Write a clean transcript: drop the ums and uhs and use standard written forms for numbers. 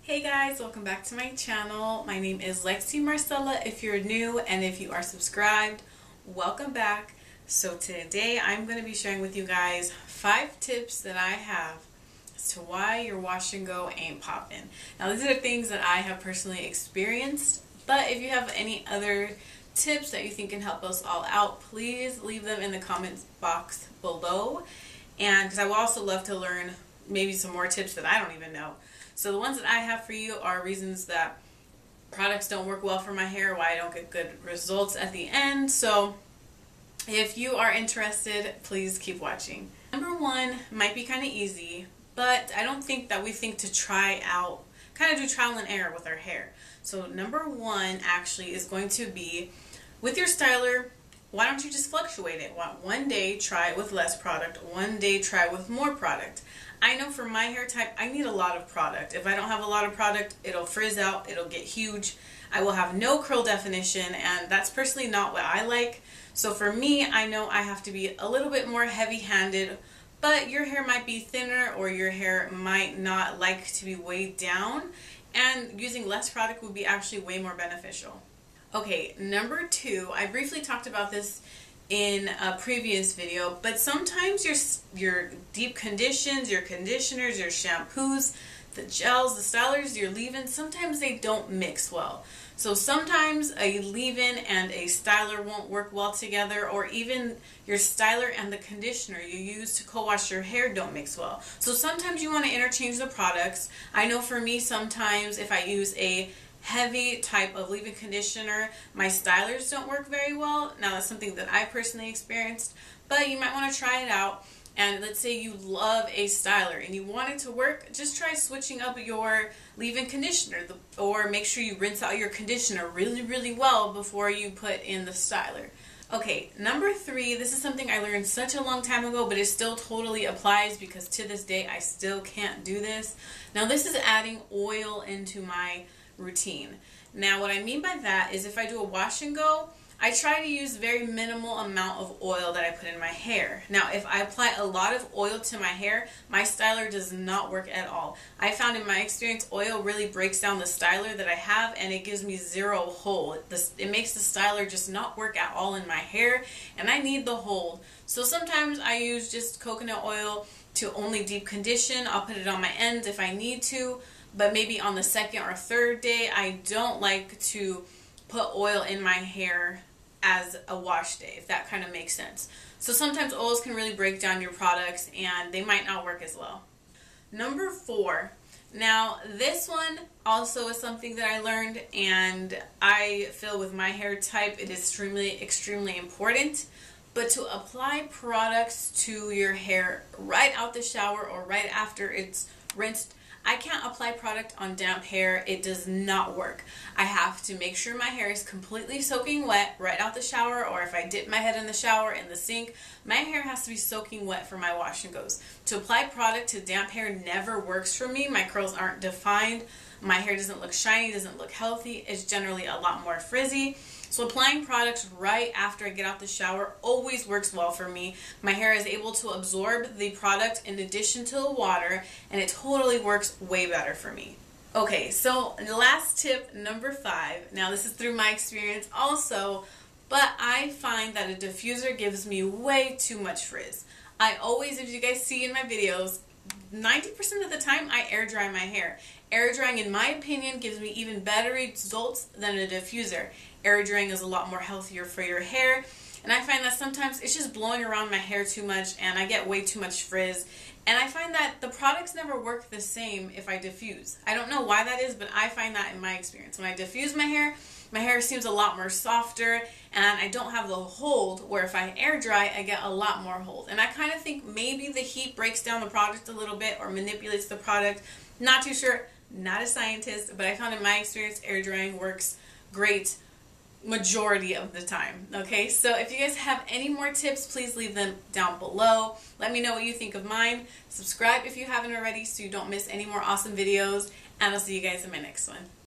Hey guys, welcome back to my channel. My name is Leximarcellaa if you're new, and if you are subscribed, welcome back. So today I'm going to be sharing with you guys 5 tips that I have as to why your wash and go ain't popping. Now these are things that I have personally experienced, but if you have any other tips that you think can help us all out, please leave them in the comments box below. And because I would also love to learn maybe some more tips that I don't even know. So the ones that I have for you are reasons that products don't work well for my hair, why I don't get good results at the end. So if you are interested, please keep watching. Number 1 might be kind of easy, but I don't think that we think to try out, kind of do trial and error with our hair. So number 1 actually is going to be, with your styler, why don't you just fluctuate it? One day try it with less product, one day try it with more product. I know for my hair type, I need a lot of product. If I don't have a lot of product, it'll frizz out, it'll get huge. I will have no curl definition, and that's personally not what I like. So for me, I know I have to be a little bit more heavy-handed, but your hair might be thinner or your hair might not like to be weighed down, and using less product would be actually way more beneficial. Okay, number 2, I briefly talked about this in a previous video, but sometimes your deep conditions, your conditioners, your shampoos, the gels, the stylers, your leave-ins, sometimes they don't mix well. So sometimes a leave-in and a styler won't work well together, or even your styler and the conditioner you use to co-wash your hair don't mix well. So sometimes you want to interchange the products. I know for me, sometimes if I use a heavy type of leave-in conditioner, my stylers don't work very well. Now that's something that I personally experienced, but you might want to try it out. And let's say you love a styler and you want it to work, just try switching up your leave-in conditioner, or make sure you rinse out your conditioner really well before you put in the styler. Okay, number 3, this is something I learned such a long time ago, but it still totally applies because to this day I still can't do this. Now this is adding oil into my routine. Now what I mean by that is if I do a wash and go, I try to use very minimal amount of oil that I put in my hair. Now if I apply a lot of oil to my hair, my styler does not work at all. I found in my experience oil really breaks down the styler that I have, and it gives me zero hold. It makes the styler just not work at all in my hair, and I need the hold. So sometimes I use just coconut oil to only deep condition. I'll put it on my ends if I need to, but maybe on the 2nd or 3rd day, I don't like to put oil in my hair as a wash day, if that kind of makes sense. So sometimes oils can really break down your products and they might not work as well. Number 4. Now this one also is something that I learned, and I feel with my hair type it is extremely important. But to apply products to your hair right out the shower or right after it's rinsed, I can't apply product on damp hair. It does not work. I have to make sure my hair is completely soaking wet right out the shower, or if I dip my head in the shower in the sink, my hair has to be soaking wet for my wash and goes. To apply product to damp hair never works for me. My curls aren't defined. My hair doesn't look shiny, doesn't look healthy. It's generally a lot more frizzy. So applying products right after I get out the shower always works well for me. My hair is able to absorb the product in addition to the water, and it totally works way better for me. Okay, so the last tip, number 5. Now this is through my experience also, but I find that a diffuser gives me way too much frizz. I always, if you guys see in my videos, 90% of the time I air dry my hair. Air drying, in my opinion, gives me even better results than a diffuser. Air drying is a lot more healthier for your hair, and I find that sometimes it's just blowing around my hair too much and I get way too much frizz, and I find that the products never work the same if I diffuse. I don't know why that is, but I find that in my experience. When I diffuse my hair seems a lot more softer, and I don't have the hold, where if I air dry I get a lot more hold. And I kind of think maybe the heat breaks down the product a little bit or manipulates the product. Not too sure, not a scientist, but I found in my experience air drying works great majority of the time. Okay, so if you guys have any more tips, please leave them down below. Let me know what you think of mine. Subscribe if you haven't already so you don't miss any more awesome videos, and I'll see you guys in my next one.